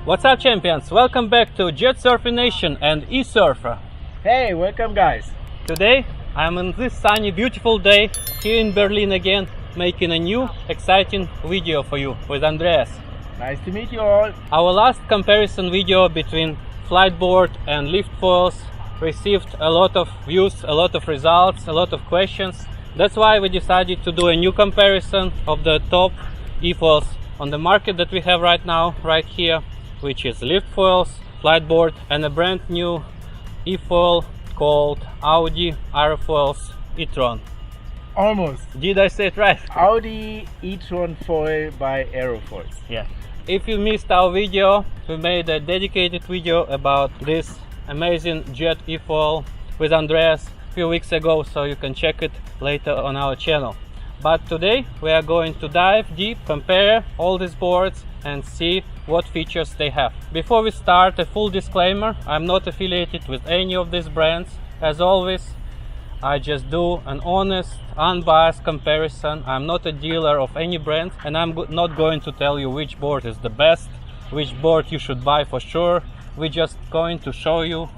What's up, champions? Welcome back to Jet Surfing Nation and eSurfer. Hey, welcome guys. Today I'm on this sunny beautiful day here in Berlin again, making a new exciting video for you with Andreas. Nice to meet you all. Our last comparison video between Fliteboard and Liftfoils received a lot of views, a lot of results, a lot of questions. That's why we decided to do a new comparison of the top eFoils on the market that we have right now, right here, which is Liftfoils, Fliteboard, and a brand new eFoil called Audi Aerofoils e-tron. Almost. Did I say it right? Audi e-tron foil by Aerofoils. Yeah. If you missed our video, we made a dedicated video about this amazing jet eFoil with Andreas a few weeks ago, so you can check it later on our channel. But today we are going to dive deep, compare all these boards and see what features they have. Before we start, a full disclaimer: I'm not affiliated with any of these brands. As always, I just do an honest, unbiased comparison. I'm not a dealer of any brand, and I'm not going to tell you which board is the best, which board you should buy for sure. We're just going to show you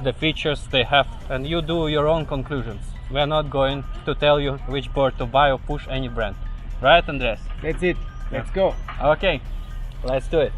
the features they have, and you do your own conclusions. We're not going to tell you which board to buy or push any brand. Right, Andreas? That's it. Let's go. Okay, let's do it.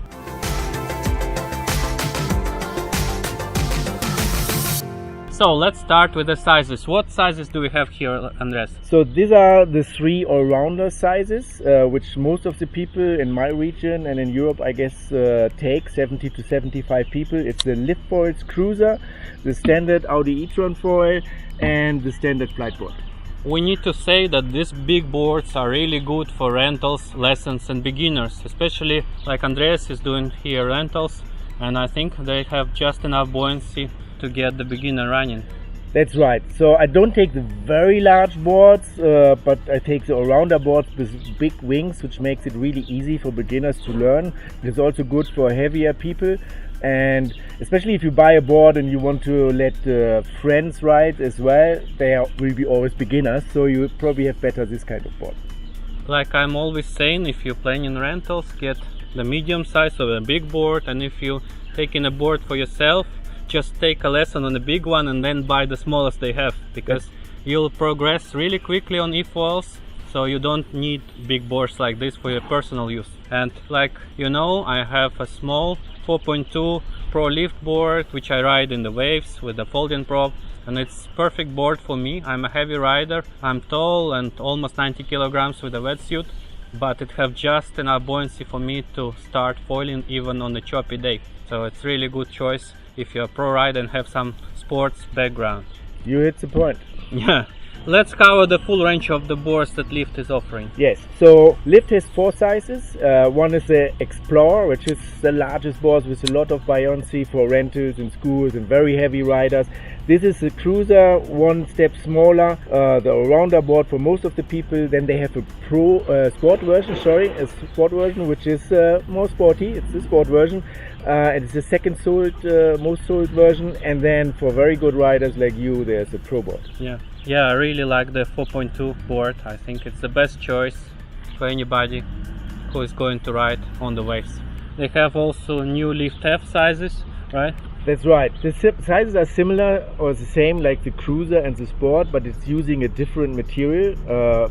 So let's start with the sizes. What sizes do we have here, Andreas? So these are the three all-rounder sizes, which most of the people in my region and in Europe, I guess, take 70 to 75 people. It's the Liftfoils Cruiser, the standard Audi e-tron foil, and the standard Fliteboard. We need to say that these big boards are really good for rentals, lessons and beginners, especially like Andreas is doing here, rentals, and I think they have just enough buoyancy to get the beginner running. That's right. So I don't take the very large boards, but I take the all-rounder boards with big wings, which makes it really easy for beginners to learn. It's also good for heavier people, and especially if you buy a board and you want to let friends ride as well, will be always beginners, so you probably have better this kind of board. Like I'm always saying, if you're playing in rentals, get the medium size of a big board, and if you're taking a board for yourself, just take a lesson on the big one and then buy the smallest they have, because you'll progress really quickly on eFoils, so you don't need big boards like this for your personal use. And like you know, I have a small 4.2 Pro lift board which I ride in the waves with the folding prop, and it's perfect board for me. I'm a heavy rider, I'm tall and almost 90 kilograms with a wetsuit, but it have just enough buoyancy for me to start foiling even on a choppy day. So it's really good choice if you're a pro rider and have some sports background. You hit the point. Yeah. Let's cover the full range of the boards that Lift is offering. Yes, so Lift has four sizes. One is the Explorer, which is the largest board with a lot of buoyancy for rentals and schools and very heavy riders. This is the Cruiser, one step smaller, the all-rounder board for most of the people. Then they have a sport version, which is more sporty. It's the sport version. It's the second most sold version. And then for very good riders like you, there's a Pro board. Yeah, I really like the 4.2 board. I think it's the best choice for anybody who is going to ride on the waves. They have also new Lift F sizes, right? That's right. The sizes are similar or the same like the Cruiser and the Sport, but it's using a different material,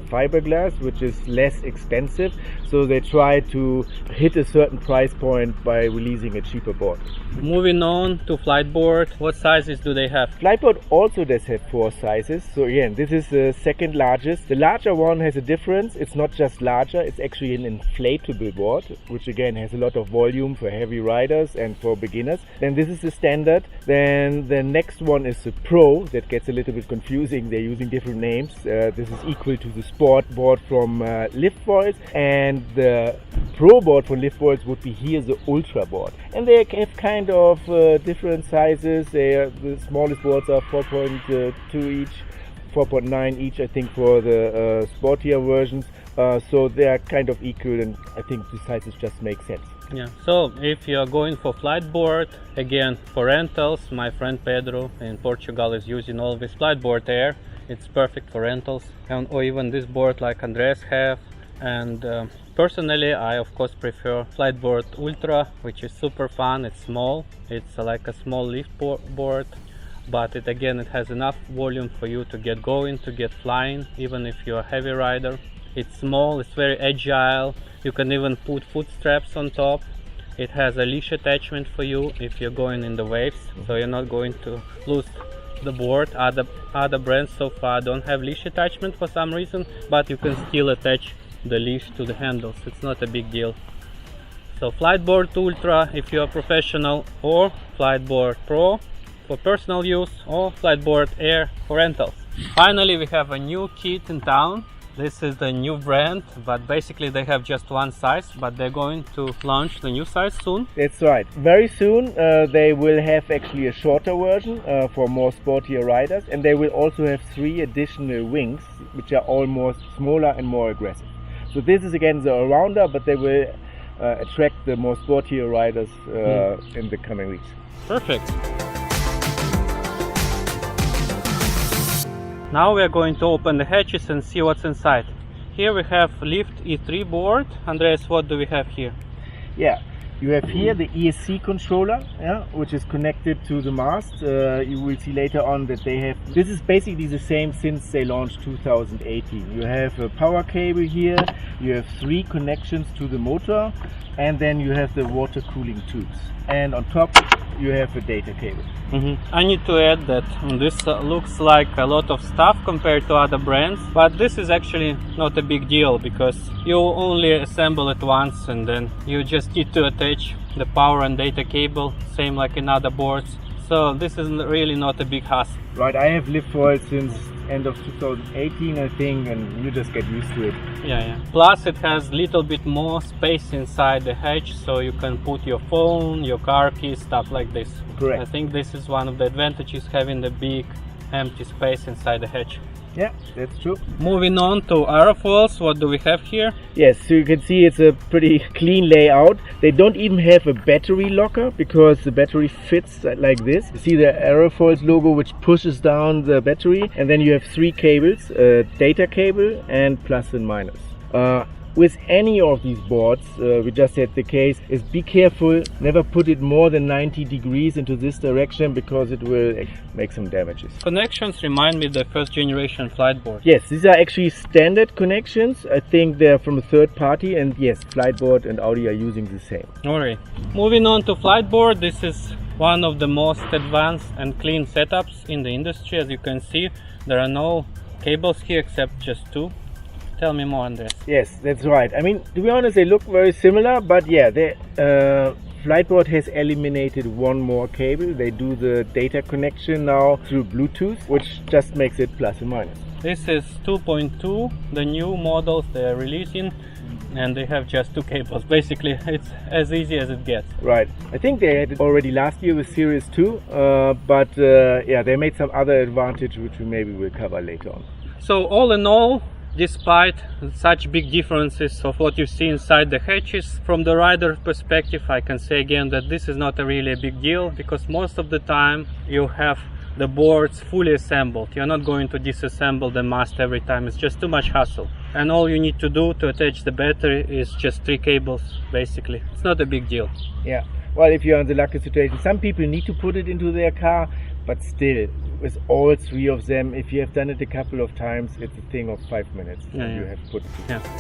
fiberglass, which is less expensive. So they try to hit a certain price point by releasing a cheaper board. Moving on to Fliteboard, what sizes do they have? Fliteboard also does have four sizes. So again, this is the second largest. The larger one has a difference. It's not just larger, it's actually an inflatable board, which again has a lot of volume for heavy riders and for beginners. Then this is the standard. Then the next one is the Pro. That gets a little bit confusing. They're using different names. This is equal to the Sport board from Liftfoils, and the Pro board from Liftfoils would be here the Ultra board. And they have kind of different sizes. The smallest boards are 4.2 each, 4.9 each, I think, for the sportier versions. So they are kind of equal, and I think the sizes just make sense. Yeah, so if you are going for Fliteboard, again for rentals, my friend Pedro in Portugal is using always Fliteboard Air. It's perfect for rentals, or even this board like Andreas have. And personally, I of course prefer Fliteboard Ultra, which is super fun. It's small, it's like a small lift board, but it has enough volume for you to get going, to get flying, even if you're a heavy rider. It's small, it's very agile. You can even put foot straps on top. It has a leash attachment for you if you're going in the waves, so you're not going to lose the board. Other brands so far don't have leash attachment for some reason, but you can still attach the leash to the handles. It's not a big deal. So Fliteboard Ultra if you're a professional, or Fliteboard Pro for personal use, or Fliteboard Air for rentals. Finally, we have a new kit in town. This is the new brand, but basically they have just one size, but they're going to launch the new size soon. That's right. Very soon they will have actually a shorter version for more sportier riders, and they will also have 3 additional wings, which are all more smaller and more aggressive. So this is again the all-rounder, but they will attract the more sportier riders in the coming weeks. Perfect. Now we are going to open the hatches and see what's inside. Here we have Lift E3 board. Andreas, what do we have here? Yeah, you have here the ESC controller, which is connected to the mast. You will see later on that they have, this is basically the same since they launched 2018. You have a power cable here, you have 3 connections to the motor, and then you have the water cooling tubes. And on top you have a data cable. I need to add that this looks like a lot of stuff compared to other brands, but this is actually not a big deal because you only assemble it once and then you just need to attach the power and data cable, same like in other boards. So this is really not a big hassle. Right, I have Liftfoils since end of 2018 I think, and you just get used to it. Yeah. Plus it has little bit more space inside the hatch, so you can put your phone, your car keys, stuff like this. Correct. I think this is one of the advantages, having the big empty space inside the hatch. Yeah, that's true. Moving on to Aerofoils, what do we have here? Yes, so you can see it's a pretty clean layout. They don't even have a battery locker because the battery fits like this. You see the Aerofoils logo which pushes down the battery, and then you have 3 cables, a data cable and plus and minus. With any of these boards, we just had the case, is be careful, never put it more than 90 degrees into this direction because it will make some damages. Connections remind me of the first generation Fliteboard. Yes, these are actually standard connections. I think they're from a third party, and yes, Fliteboard and Audi are using the same. Alright, moving on to Fliteboard. This is one of the most advanced and clean setups in the industry. As you can see, there are no cables here except just 2. Tell me more, Andreas. Yes, that's right. I mean, to be honest, they look very similar, but yeah, Fliteboard has eliminated one more cable. They do the data connection now through Bluetooth, which just makes it plus and minus. This is 2.2, the new models they are releasing, and they have just 2 cables. Basically, it's as easy as it gets. Right. I think they had it already last year with Series 2, but yeah, they made some other advantage, which we maybe will cover later on. So all in all, despite such big differences of what you see inside the hatches, from the rider perspective, I can say again that this is not really a big deal, because most of the time you have the boards fully assembled. You're not going to disassemble the mast every time. It's just too much hassle. And all you need to do to attach the battery is just 3 cables, basically. It's not a big deal. Yeah. Well, if you're in the lucky situation, some people need to put it into their car, but still, with all 3 of them, if you have done it a couple of times, it's a thing of 5 minutes. Yeah. You have put it together.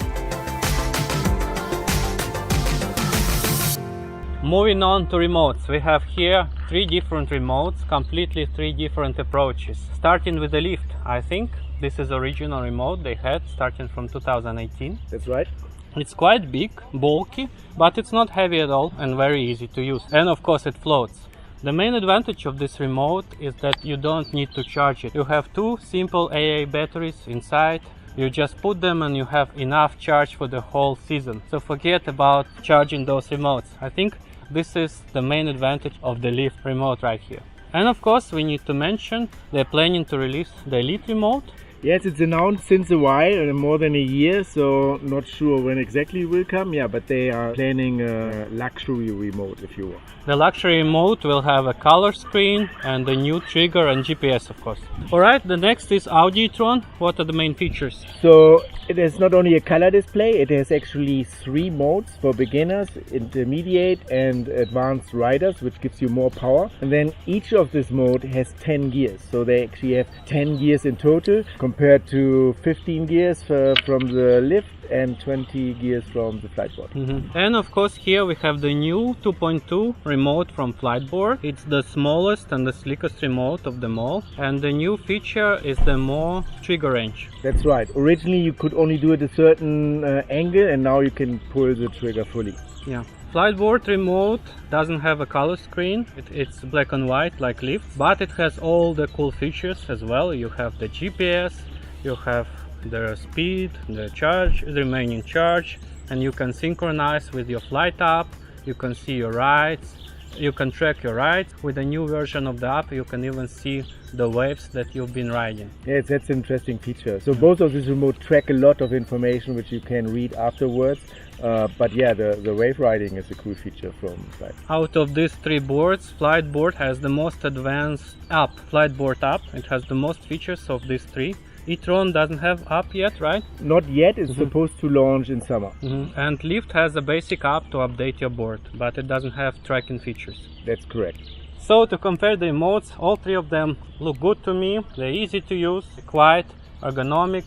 Moving on to remotes, we have here 3 different remotes, completely 3 different approaches. Starting with the lift, I think this is the original remote they had starting from 2018. That's right. It's quite big, bulky, but it's not heavy at all and very easy to use. And of course it floats. The main advantage of this remote is that you don't need to charge it. You have 2 simple AA batteries inside. You just put them and you have enough charge for the whole season. So forget about charging those remotes. I think this is the main advantage of the Lift remote right here. And of course we need to mention they're planning to release the Elite remote. Yes, it's announced since a while, more than a year, so not sure when exactly it will come. Yeah, but they are planning a luxury remote, if you will. The luxury remote will have a color screen and a new trigger and GPS, of course. Alright, the next is Audi e-tron. What are the main features? So it has not only a color display, it has actually 3 modes for beginners, intermediate and advanced riders, which gives you more power. And then each of this mode has 10 gears. So they actually have 10 gears in total compared to 15 gears from the lift and 20 gears from the Fliteboard. And of course here we have the new 2.2 remote from Fliteboard. It's the smallest and the sleekest remote of them all, and the new feature is the more trigger range. That's right. Originally you could only do it a certain angle, and now you can pull the trigger fully. Yeah. Fliteboard remote doesn't have a color screen, it's black and white like Lift, but it has all the cool features as well. You have the GPS, you have the speed, the charge, the remaining charge, and you can synchronize with your flight app. You can see your rides, you can track your rides. With the new version of the app you can even see the waves that you've been riding. Yes, that's an interesting feature. So both of these remote track a lot of information which you can read afterwards. But yeah, the wave riding is a cool feature from Flite. Out of these 3 boards, Fliteboard has the most advanced app, Fliteboard app. It has the most features of these 3. e-tron doesn't have app yet, right? Not yet, it's supposed to launch in summer. And Lift has a basic app to update your board, but it doesn't have tracking features. That's correct. So to compare the remotes, all 3 of them look good to me. They're easy to use, quiet, ergonomic,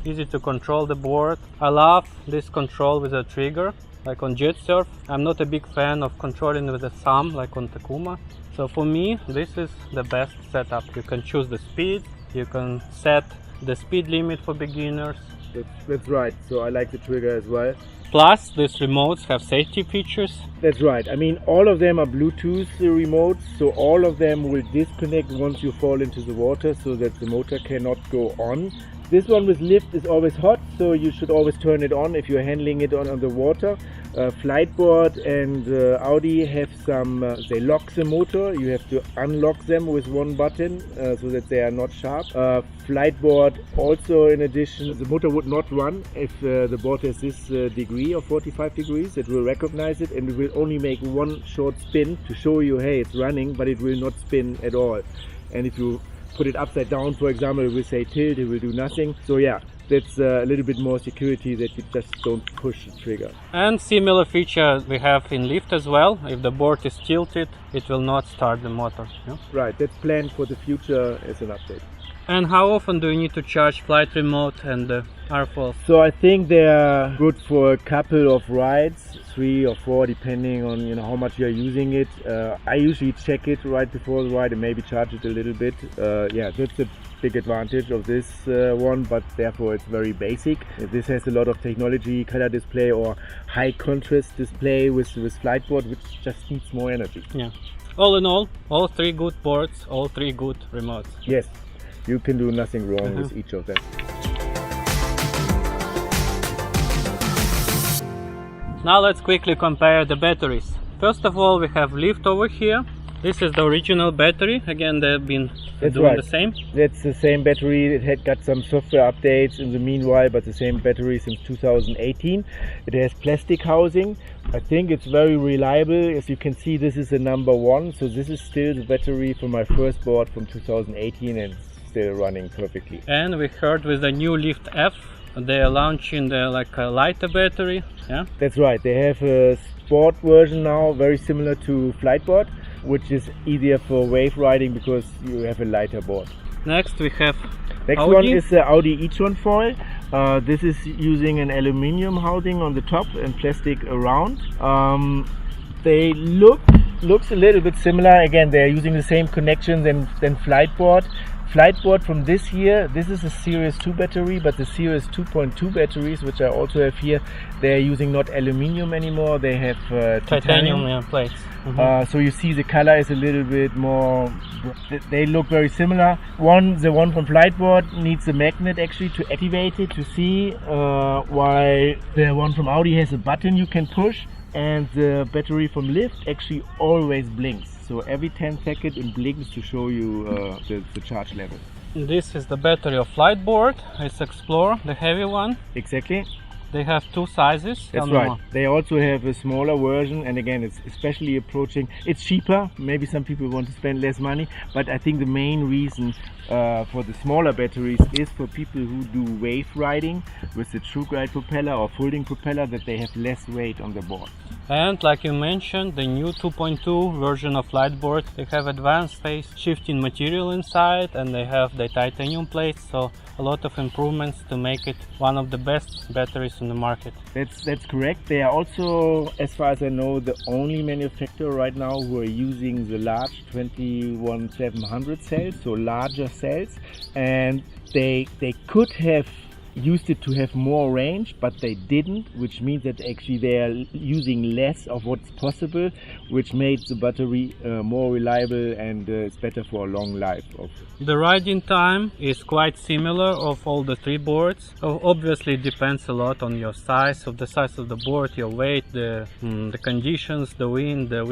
easy to control the board. I love this control with a trigger, like on Jet Surf. I'm not a big fan of controlling with a thumb, like on Takuma. So for me, this is the best setup. You can choose the speed, you can set the speed limit for beginners. That's right, so I like the trigger as well. Plus, these remotes have safety features. That's right. I mean, all of them are Bluetooth remotes, so all of them will disconnect once you fall into the water so that the motor cannot go on. This one with Lift is always hot, so you should always turn it on if you're handling it on the water. Fliteboard and Audi have some, they lock the motor. You have to unlock them with one button so that they are not sharp. Fliteboard also, in addition, the motor would not run if the board has this degree of 45 degrees. It will recognize it and it will only make one short spin to show you, hey, it's running, but it will not spin at all. And if you put it upside down, for example, it will say tilt, it will do nothing. So yeah, that's a little bit more security, that you just don't push the trigger. And similar feature we have in Lift as well. If the board is tilted, it will not start the motor. Yeah? Right, that's planned for the future as an update. And how often do you need to charge Flite remote and the Aerofoils? So I think they are good for a couple of rides, 3 or 4, depending on how much you are using it. I usually check it right before the ride and maybe charge it a little bit. Yeah, that's a big advantage of this one, but therefore it's very basic. This has a lot of technology, color display or high contrast display with Fliteboard, which just needs more energy. Yeah. All in all 3 good boards, all 3 good remotes. Yes. You can do nothing wrong with each of them. Now let's quickly compare the batteries. First of all, we have Lift over here. This is the original battery. Again, they've been doing the same. That's the same battery. It had got some software updates in the meanwhile, but the same battery since 2018. It has plastic housing. I think it's very reliable. As you can see, this is the number 1. So this is still the battery from my first board from 2018 and still running perfectly. And we heard with the new Lift F, they are launching a lighter battery. Yeah, that's right. They have a sport version now, very similar to Fliteboard, which is easier for wave riding because you have a lighter board. Next we have Next Audi. One is the Audi e-tron foil. This is using an aluminium housing on the top and plastic around. They looks a little bit similar. Again, they are using the same connections than Fliteboard. Fliteboard from this year, this is a Series 2 battery, but the Series 2.2 batteries, which I also have here, they are using not aluminium anymore, they have titanium plates. So you see the color is a little bit more, they look very similar. The one from Fliteboard needs a magnet actually to activate it to see, while the one from Audi has a button you can push, and the battery from Lift actually always blinks. So every 10 seconds it blinks to show you the charge level. This is the battery of Fliteboard. It's Explore, the heavy one. Exactly. They have two sizes. That's right. They also have a smaller version, and again, it's especially approaching. It's cheaper. Maybe some people want to spend less money, but I think the main reason for the smaller batteries is for people who do wave riding with the true glide propeller or folding propeller, that they have less weight on the board. And like you mentioned, the new 2.2 version of Fliteboard, they have advanced phase shifting material inside, and they have the titanium plates, so a lot of improvements to make it one of the best batteries in the market. That's correct. They are also, as far as I know, the only manufacturer right now who are using the large 21700 cells, so larger cells, and they could have used it to have more range, but they didn't, which means that actually they are using less of what's possible, which makes the battery more reliable, and it's better for a long life. The riding time is quite similar of all the three boards. Obviously it depends a lot on your size, of the size of the board, your weight, the conditions, the wind, the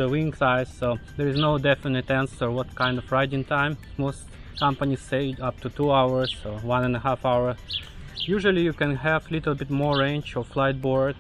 wing size, so there is no definite answer what kind of riding time. Most companies say up to 2 hours or 1.5 hours. Usually you can have a little bit more range of Fliteboard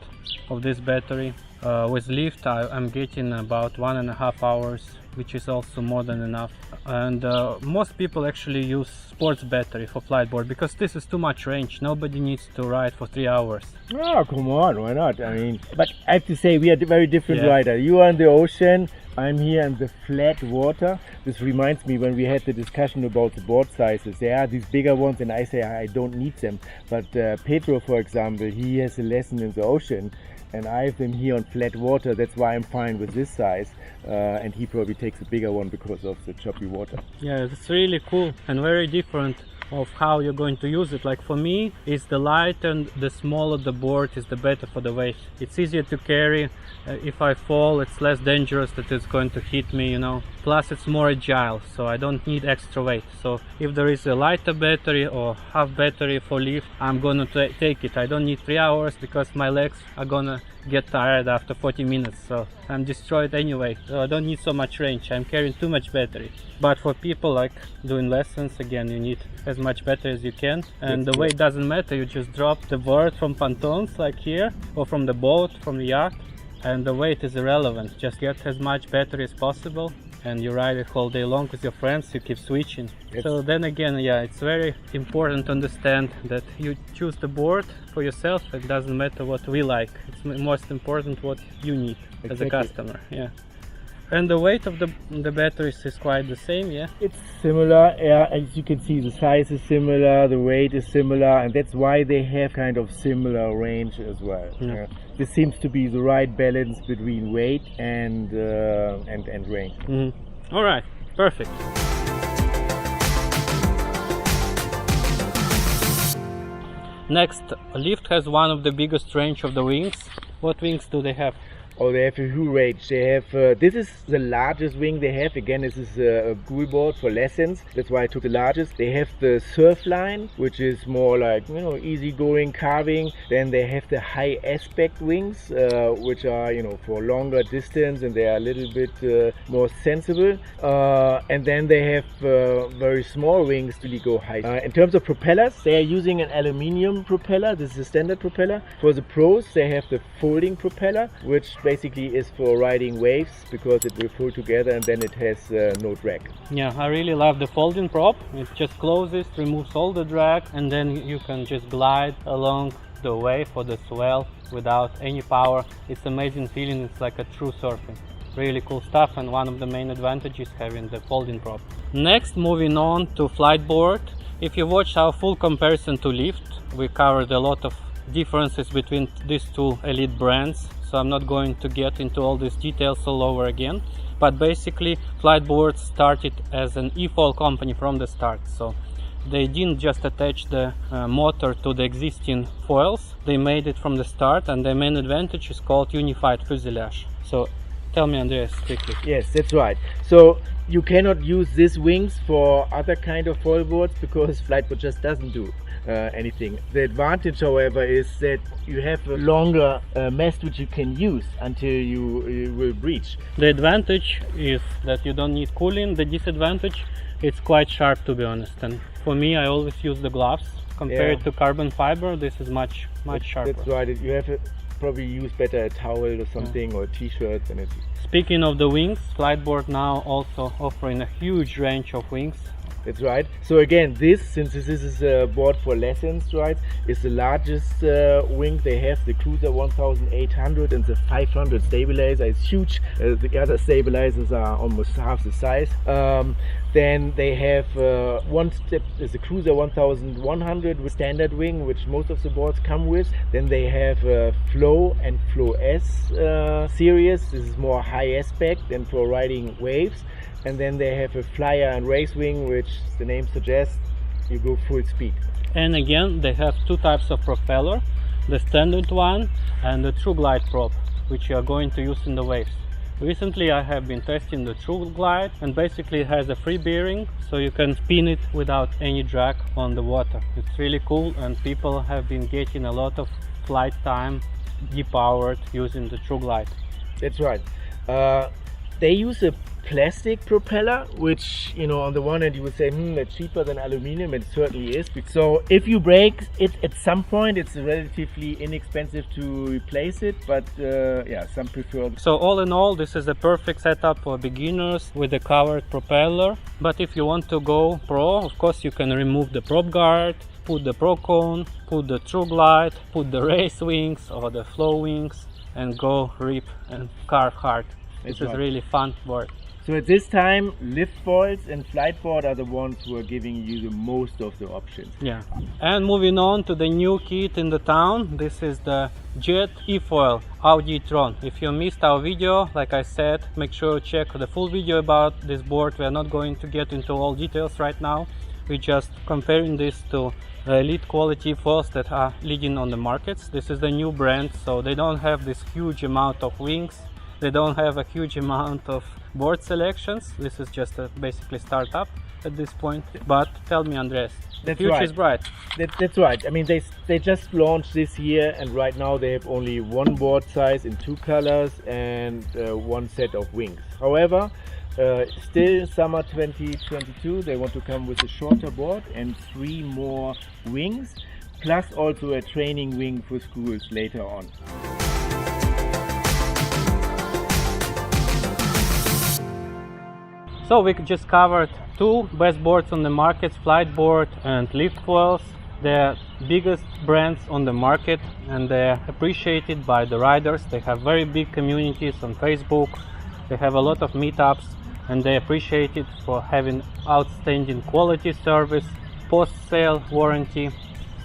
of this battery. With lift I'm getting about 1.5 hours, which is also more than enough. And most people actually use sports battery for Fliteboard because this is too much range. Nobody needs to ride for 3 hours. Oh, come on, why not? I mean, but I have to say we are very different rider. You are in the ocean, I'm here in the flat water. This reminds me when we had the discussion about the board sizes. There are these bigger ones and I say I don't need them. But Pedro, for example, he has a lesson in the ocean, and I have them here on flat water. That's why I'm fine with this size, and he probably takes a bigger one because of the choppy water. Yeah, it's really cool and very different of how you're going to use it. Like for me, it's the lighter and the smaller the board is, the better for the weight. It's easier to carry. If I fall, it's less dangerous that it's going to hit me, you know. Plus it's more agile, so I don't need extra weight. So if there is a lighter battery or half battery for lift, I'm gonna take it. I don't need 3 hours because my legs are gonna get tired after 40 minutes, so I'm destroyed anyway. So I don't need so much range. I'm carrying too much battery. But for people like doing lessons, again, you need as much battery as you can, and the weight doesn't matter. You just drop the board from pontoons like here, or from the boat, from the yacht, and the weight is irrelevant. Just get as much battery as possible and you ride it all day long with your friends. You keep switching. So then again, yeah, it's very important to understand that you choose the board for yourself. It doesn't matter what we like. It's most important what you need as a customer. Yeah. And the weight of the batteries is quite the same, yeah? It's similar, yeah, as you can see the size is similar, the weight is similar, and that's why they have kind of similar range as well. Yeah. This seems to be the right balance between weight and range. Mm-hmm. All right, perfect. Next, Lift has one of the biggest range of the wings. What wings do they have? Oh, they have a huge range. They have, this is the largest wing they have. Again, this is a buoy board for lessons. That's why I took the largest. They have the surf line, which is more like, you know, easygoing carving. Then they have the high aspect wings, which are, you know, for longer distance, and they are a little bit more sensible. And then they have very small wings till go high. In terms of propellers, they are using an aluminium propeller. This is a standard propeller. For the pros, they have the folding propeller, which basically is for riding waves because it will fold together and then it has no drag. Yeah, I really love the folding prop. It just closes, removes all the drag, and then you can just glide along the wave or the swell without any power. It's amazing feeling. It's like a true surfing. Really cool stuff, and one of the main advantages having the folding prop. Next, moving on to Fliteboard. If you watched our full comparison to Lift, we covered a lot of differences between these two elite brands, so I'm not going to get into all these details all over again. But basically, Fliteboard started as an eFoil company from the start, so they didn't just attach the motor to the existing foils. They made it from the start, and their main advantage is called unified fuselage. So tell me, Andreas, quickly. Yes, that's right. So you cannot use these wings for other kind of foil boards because Fliteboard just doesn't do anything. The advantage, however, is that you have a longer mast which you can use until you will breach. The advantage is that you don't need cooling. The disadvantage, it's quite sharp, to be honest. And for me, I always use the gloves. Compared to carbon fiber, this is much sharper. That's right. You have to probably use better a towel or something, or a t-shirt. And it's... Speaking of the wings, Fliteboard now also offering a huge range of wings. That's right. So again, since this is a board for lessons, right, is the largest wing they have. The Cruiser 1800 and the 500 stabilizer is huge. The other stabilizers are almost half the size. Then they have one step is the Cruiser 1100 with standard wing, which most of the boards come with. Then they have Flow and Flow S series. This is more high aspect and for riding waves. And then they have a flyer and race wing, which the name suggests you go full speed. And again, they have two types of propeller, the standard one and the True Glide prop, which you are going to use in the waves. Recently I have been testing the True Glide, and basically it has a free bearing, so you can spin it without any drag on the water. It's really cool, and people have been getting a lot of flight time depowered using the True Glide. That's right. They use a plastic propeller, which, you know, on the one hand you would say, that's cheaper than aluminum. It certainly is. So if you break it at some point, it's relatively inexpensive to replace it, but yeah, some prefer. So all in all, this is a perfect setup for beginners with a covered propeller. But if you want to go pro, of course you can remove the prop guard, put the pro cone, put the True Glide, put the race wings or the flow wings, and go rip and carve hard. This is really fun board. So at this time, Liftfoils and Fliteboard are the ones who are giving you the most of the options. Yeah. And moving on to the new kit in the town, this is the Jet Efoil Audi e-tron. If you missed our video, like I said, make sure you check the full video about this board. We are not going to get into all details right now. We're just comparing this to the elite quality foils that are leading on the markets. This is the new brand, so they don't have this huge amount of wings. They don't have a huge amount of board selections. This is just a basically startup at this point. But tell me, Andreas, the future is bright. That's right. I mean, they just launched this year, and right now they have only one board size in two colors and one set of wings. However, still summer 2022, they want to come with a shorter board and 3 more wings, plus also a training wing for schools later on. So we just covered 2 best boards on the market, Fliteboard and Liftfoils. They're biggest brands on the market, and they're appreciated by the riders. They have very big communities on Facebook. They have a lot of meetups, and they appreciate it for having outstanding quality service, post-sale warranty.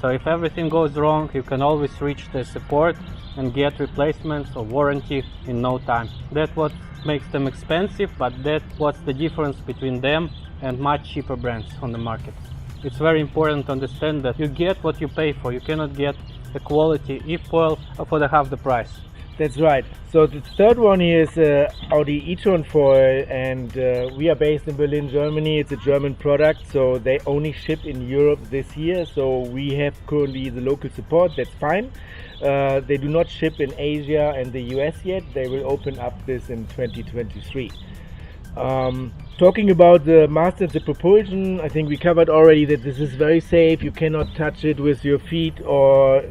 So if everything goes wrong, you can always reach the support and get replacements or warranty in no time. That's what makes them expensive, but that's what's the difference between them and much cheaper brands on the market. It's very important to understand that you get what you pay for. You cannot get the quality eFoil for half the price. That's right. So the third one here is Audi e-tron foil, and we are based in Berlin, Germany. It's a German product, so they only ship in Europe this year. So we have currently the local support. That's fine. They do not ship in Asia and the US yet. They will open up this in 2023. Talking about the mast and the propulsion, I think we covered already that this is very safe. You cannot touch it with your feet or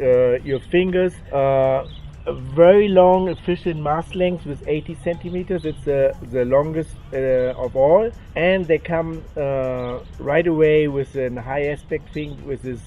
your fingers. A very long, efficient mast length with 80 centimeters. It's the longest of all, and they come right away with a high aspect thing, which is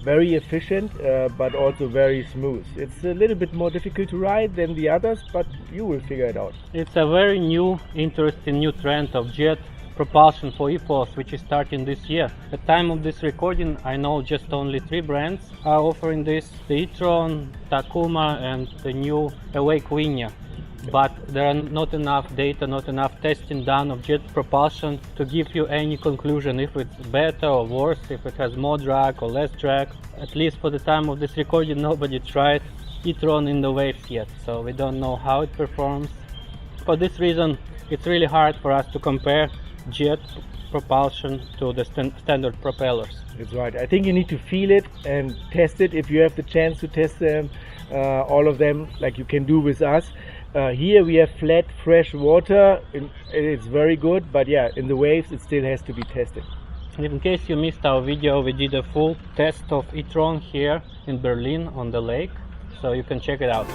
very efficient but also very smooth. It's a little bit more difficult to ride than the others, but you will figure it out. It's a very new, interesting new trend of jet propulsion for eFoils, which is starting this year. At the time of this recording, I know just only 3 brands are offering this: the e-tron, Takuma, and the new Awake Winia. But there are not enough data, not enough testing done of jet propulsion to give you any conclusion if it's better or worse, if it has more drag or less drag. At least for the time of this recording, nobody tried e-tron in the waves yet, so we don't know how it performs. For this reason, it's really hard for us to compare jet propulsion to the standard propellers. That's right. I think you need to feel it and test it if you have the chance to test them, all of them, like you can do with us. Here we have flat, fresh water. It's very good, but yeah, in the waves it still has to be tested. In case you missed our video, we did a full test of e-tron here in Berlin on the lake, so you can check it out.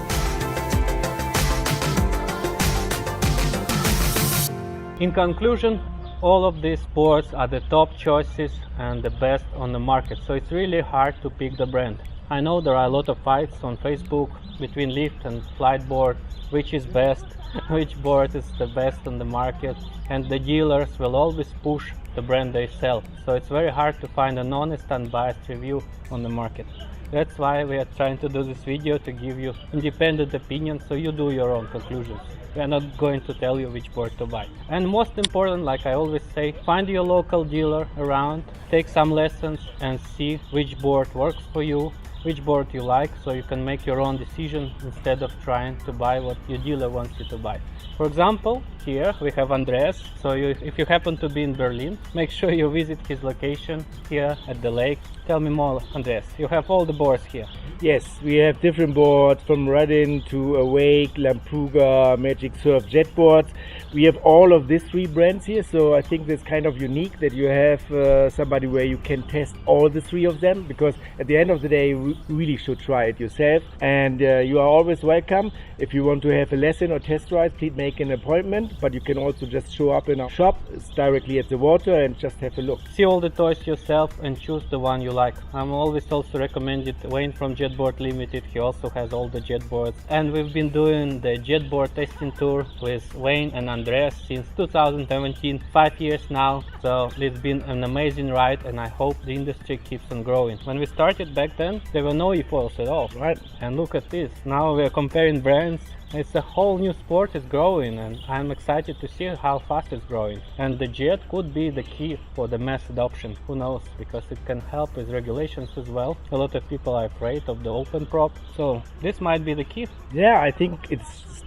In conclusion, all of these boards are the top choices and the best on the market, so it's really hard to pick the brand. I know there are a lot of fights on Facebook between Lift and Fliteboard, which is best, which board is the best on the market, and the dealers will always push the brand they sell, so it's very hard to find an honest, unbiased review on the market. That's why we are trying to do this video, to give you independent opinions so you do your own conclusions. We are not going to tell you which board to buy. And most important, like I always say, find your local dealer around, take some lessons and see which board works for you, which board you like, so you can make your own decision instead of trying to buy what your dealer wants you to buy. For example, here we have Andreas, so if you happen to be in Berlin, make sure you visit his location here at the lake. Tell me more, Andreas, you have all the boards here. Yes, we have different boards from Radin to Awake, Lampuga, Magic Surf, jet boards. We have all of these three brands here, so I think that's kind of unique that you have somebody where you can test all the three of them, because at the end of the day you really should try it yourself, and you are always welcome. If you want to have a lesson or test ride, please make an appointment, but you can also just show up in our shop. It's directly at the water, and just have a look. See all the toys yourself and choose the one you like. I'm always also recommended Wayne from Jetboard Limited. He also has all the jet boards, and we've been doing the jet board testing tour with Wayne and Andreas since 2017, 5 years now. So it's been an amazing ride, and I hope the industry keeps on growing. When we started back then, there were no efoils at all, right? And look at this, now we're comparing brands. It's a whole new sport, is growing, and I'm excited to see how fast it's growing. And the jet could be the key for the mass adoption, who knows, because it can help with regulations as well. A lot of people are afraid of the open prop, so this might be the key. Yeah, I think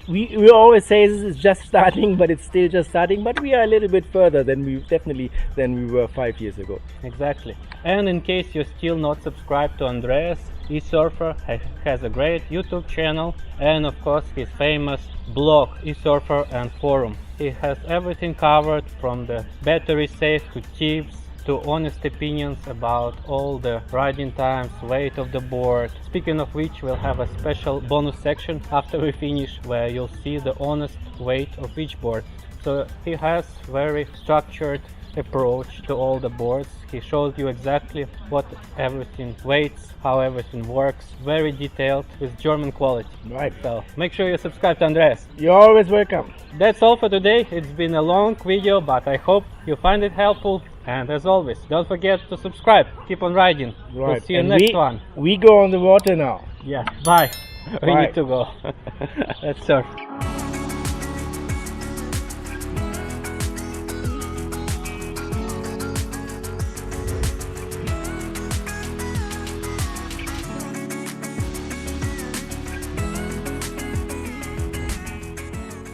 we always say this is just starting, but it's still just starting, but we are a little bit further than we were 5 years ago. Exactly. And in case you're still not subscribed to Andreas, eSurfer has a great YouTube channel, and of course his famous blog, eSurfer and forum. He has everything covered, from the battery safe to tips to honest opinions about all the riding times, weight of the board. Speaking of which, we'll have a special bonus section after we finish where you'll see the honest weight of each board. So he has very structured approach to all the boards. He shows you exactly what everything weighs, how everything works, very detailed with German quality. Right. So make sure you subscribe to Andreas. You're always welcome. That's all for today. It's been a long video, but I hope you find it helpful. And as always, don't forget to subscribe. Keep on riding. Right. We'll see you next one. We go on the water now. Yeah, bye. We Bye. need to go. Let's surf.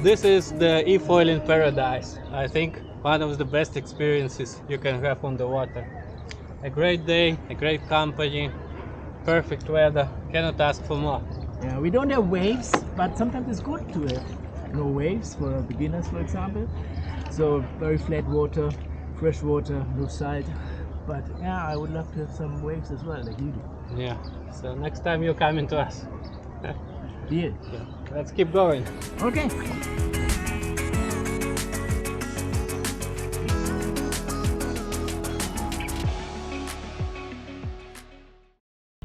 This is the efoiling paradise. I think one of the best experiences you can have on the water. A great day, a great company, perfect weather. Cannot ask for more. Yeah, we don't have waves, but sometimes it's good to have no waves for beginners, for example. So very flat water, fresh water, no salt. But yeah, I would love to have some waves as well, like you do. Yeah. So next time you're coming to us. Deal. Yeah. Let's keep going. Okay.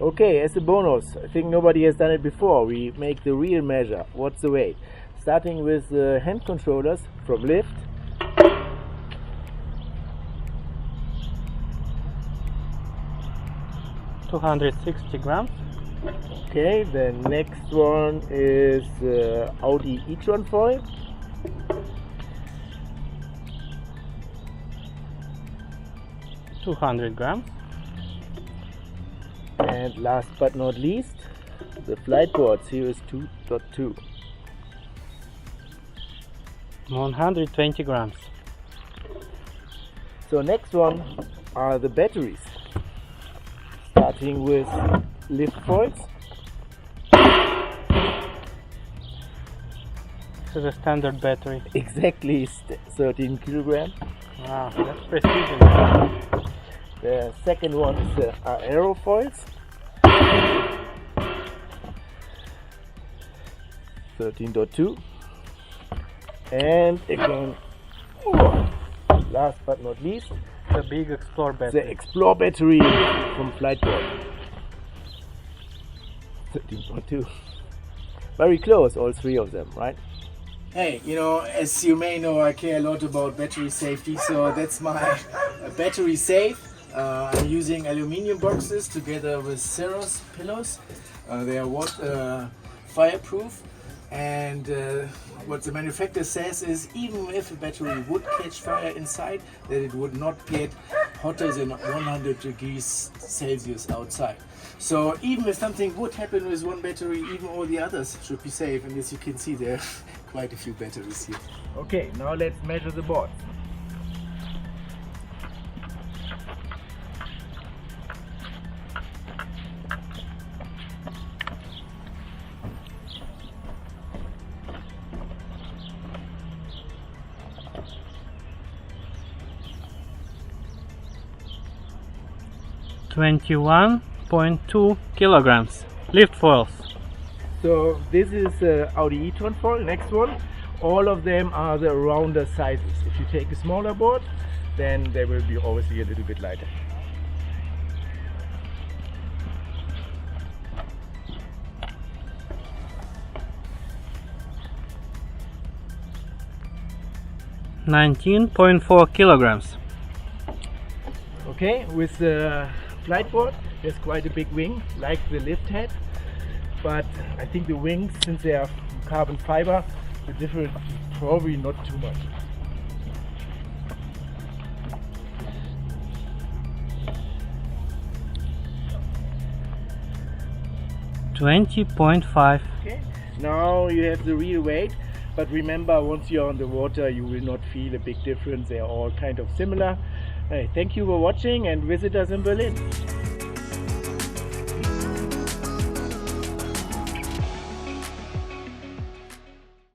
Okay, as a bonus, I think nobody has done it before, we make the real measure. What's the weight? Starting with the hand controllers from Lift. $260 grams. Okay, the next one is Audi e-tron foil. $200 grams. And last but not least, the Fliteboard Series 2.2. 120 grams. So next one are the batteries. Starting with Liftfoils. This is a standard battery. Exactly 13 kilogram. Wow, that's precision. The second one is the Aerofoils. 13.2. And again, last but not least, the big Explore battery. the Explore battery from Fliteboard. 13.2. Very close, all three of them, right? Hey, you know, as you may know, I care a lot about battery safety, so that's my battery safe. I'm using aluminium boxes together with Ceros pillows. They are fireproof, and what the manufacturer says is even if a battery would catch fire inside, that it would not get hotter than 100 degrees Celsius outside. So even if something would happen with one battery, even all the others should be safe. And as you can see, there are quite a few batteries here. Okay, now let's measure the board. .2 kilograms. Liftfoils. So this is Audi e-tron foil. Next one. All of them are the rounder sizes. If you take a smaller board, then they will be obviously a little bit lighter. .4 kilograms. Okay, with the Fliteboard, there's quite a big wing, like the lift head, but I think the wings, since they are carbon fiber, the difference is probably not too much. .5. Okay, now you have the real weight, but remember, once you're on the water, you will not feel a big difference. They are all kind of similar. Hey, thank you for watching and visit us in Berlin.